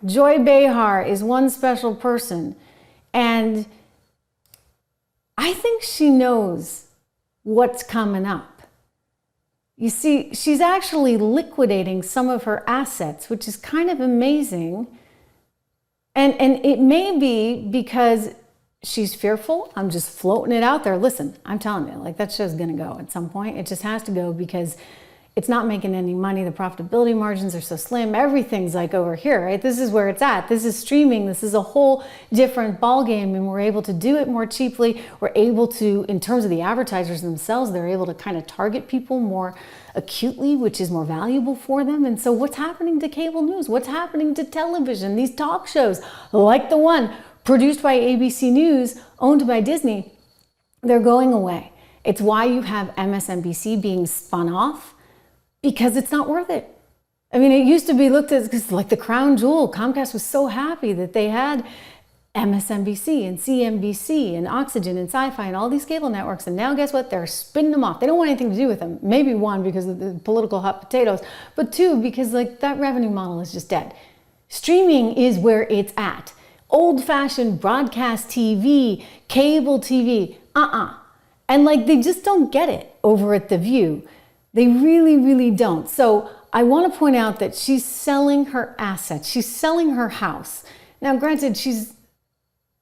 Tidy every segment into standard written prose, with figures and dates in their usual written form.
Joy Behar is one special person. And I think she knows what's coming up. You see, she's actually liquidating some of her assets, which is kind of amazing. And it may be because she's fearful. I'm just floating it out there. Listen, I'm telling you, like, that show's going to go at some point. It just has to go because it's not making any money. The profitability margins are so slim. Everything's like over here, right? This is where it's at. This is streaming. This is a whole different ballgame, and we're able to do it more cheaply. We're able to, in terms of the advertisers themselves, they're able to kind of target people more acutely, which is more valuable for them. And so what's happening to cable news? What's happening to television? These talk shows, like the one produced by ABC News, owned by Disney, they're going away. It's why you have MSNBC being spun off, because it's not worth it. I mean, it used to be looked at as like the crown jewel. Comcast was so happy that they had MSNBC and CNBC and Oxygen and Sci-Fi and all these cable networks. And now guess what? They're spinning them off. They don't want anything to do with them. Maybe one, because of the political hot potatoes, but two, because like that revenue model is just dead. Streaming is where it's at. Old-fashioned broadcast TV, cable TV, And like, they just don't get it over at The View. They really, really don't. So I want to point out that she's selling her assets. She's selling her house. Now, granted, she's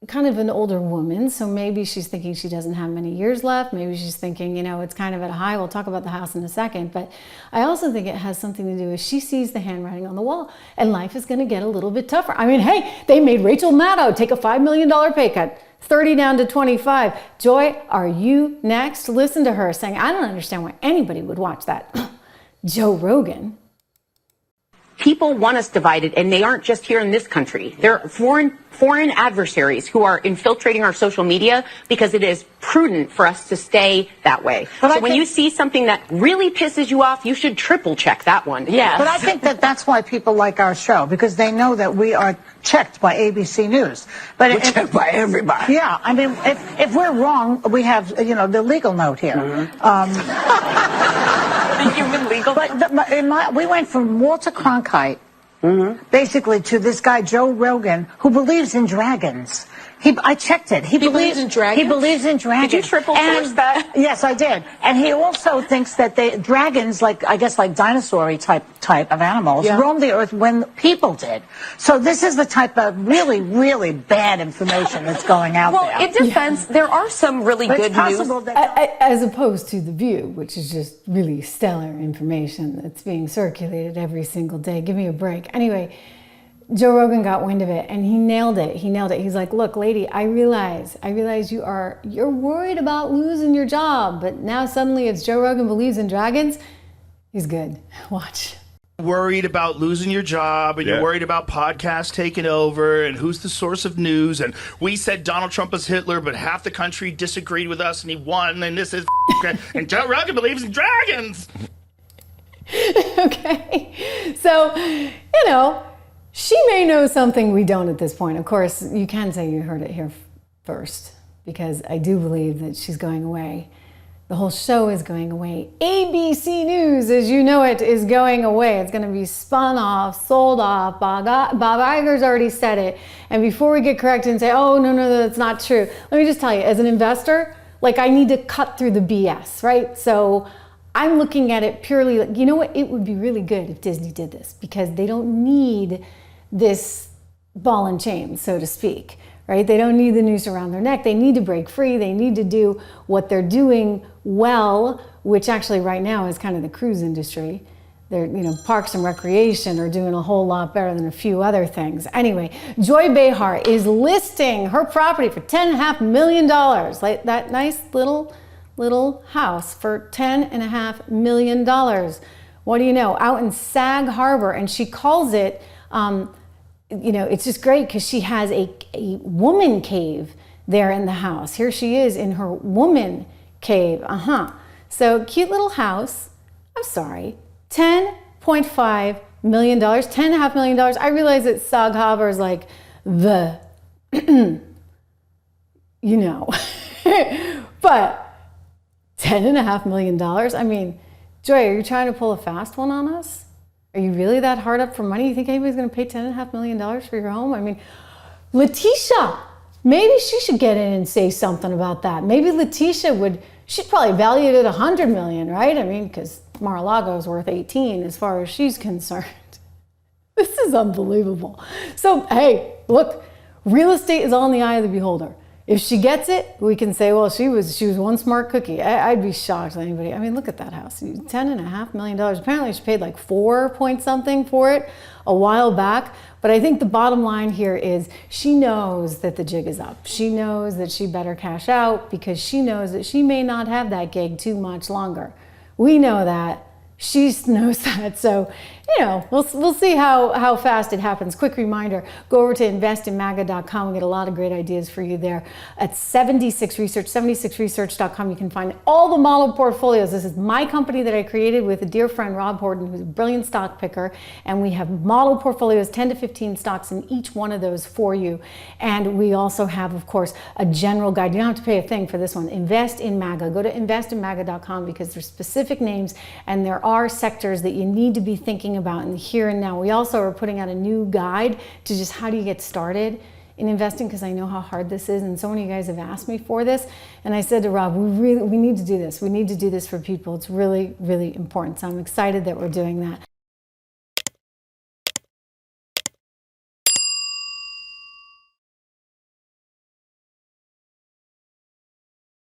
kind of an older woman, so maybe she's thinking she doesn't have many years left. Maybe she's thinking, you know, it's kind of at a high. We'll talk about the house in a second. But I also think it has something to do with she sees the handwriting on the wall, and life is going to get a little bit tougher. I mean, hey, they made Rachel Maddow take a $5 million pay cut. 30 down to 25. Joy, are you next? Listen to her saying, I don't understand why anybody would watch that. Joe Rogan. People want us divided, and they aren't just here in this country. They're foreign adversaries who are infiltrating our social media because it is prudent for us to stay that way. So when you see something that really pisses you off, you should triple check that one. Yeah. But I think that that's why people like our show, because they know that we are checked by ABC News. But we're checked by everybody. Yeah. I mean, if we're wrong, we have, you know, the legal note here. The human legal note. But we went from Walter Cronkite basically to this guy, Joe Rogan, who believes in dragons. I checked it. He believes in dragons? He believes in dragons. Did you triple source that? Yes, I did. And he also thinks that dragons, like, I guess, like dinosaur type of animals, roamed the earth when people did. So this is the type of really, really bad information that's going out there. Well, in defense, there are some really good news. As opposed to The View, which is just really stellar information that's being circulated every single day. Give me a break. Anyway, Joe Rogan got wind of it, and he nailed it. He's like, look, lady, I realize you're worried about losing your job, but now suddenly it's Joe Rogan believes in dragons. He's good. Watch. Worried about losing your job, and you're worried about podcasts taking over, and who's the source of news, and we said Donald Trump is Hitler, but half the country disagreed with us, and he won, and this is and Joe Rogan believes in dragons. Okay. So, you know, she may know something we don't at this point. Of course, you can say you heard it here first, because I do believe that she's going away. The whole show is going away. ABC News, as you know it, is going away. It's going to be spun off, sold off. Bob Iger's already said it. And before we get corrected and say, oh, no, that's not true, let me just tell you, as an investor, like, I need to cut through the BS, right? So I'm looking at it purely like, you know what? It would be really good if Disney did this, because they don't need this ball and chain, so to speak, right? They don't need the noose around their neck. They need to break free. They need to do what they're doing well, which actually right now is kind of the cruise industry. They're, you know, parks and recreation are doing a whole lot better than a few other things. Anyway, Joy Behar is listing her property for $10.5 million. Like that nice little house for $10.5 million. What do you know? Out in Sag Harbor, and she calls it, you know, it's just great because she has a woman cave there in the house. Here she is in her woman cave. So cute little house. I'm sorry, $10.5 million, $10.5 million. I realize that Sag Harbor is like the, you know, but $10.5 million. I mean, Joy, are you trying to pull a fast one on us? Are you really that hard up for money? You think anybody's going to pay $10.5 million for your home? I mean, Letitia, maybe she should get in and say something about that. Maybe Letitia she'd probably value it at $100 million, right? I mean, because Mar-a-Lago is worth 18 as far as she's concerned. This is unbelievable. So, hey, look, real estate is all in the eye of the beholder. If she gets it, we can say, well, she was one smart cookie. I'd be shocked at anybody. I mean, look at that house, $10.5 million. Apparently she paid like 4 point something for it a while back. But I think the bottom line here is she knows that the jig is up. She knows that she better cash out because she knows that she may not have that gig too much longer. We know that. She knows that. So, we'll see how fast it happens. Quick reminder, go over to investinmaga.com. We get a lot of great ideas for you there. At 76 Research, 76research.com, you can find all the model portfolios. This is my company that I created with a dear friend, Rob Horton, who's a brilliant stock picker. And we have model portfolios, 10 to 15 stocks in each one of those for you. And we also have, of course, a general guide. You don't have to pay a thing for this one. Invest in MAGA. Go to investinmaga.com because there's specific names and there are sectors that you need to be thinking about in the here and now. We also are putting out a new guide to just how do you get started in investing, because I know how hard this is, and so many of you guys have asked me for this. And I said to Rob, we need to do this. We need to do this for people. It's really, really important. So I'm excited that we're doing that.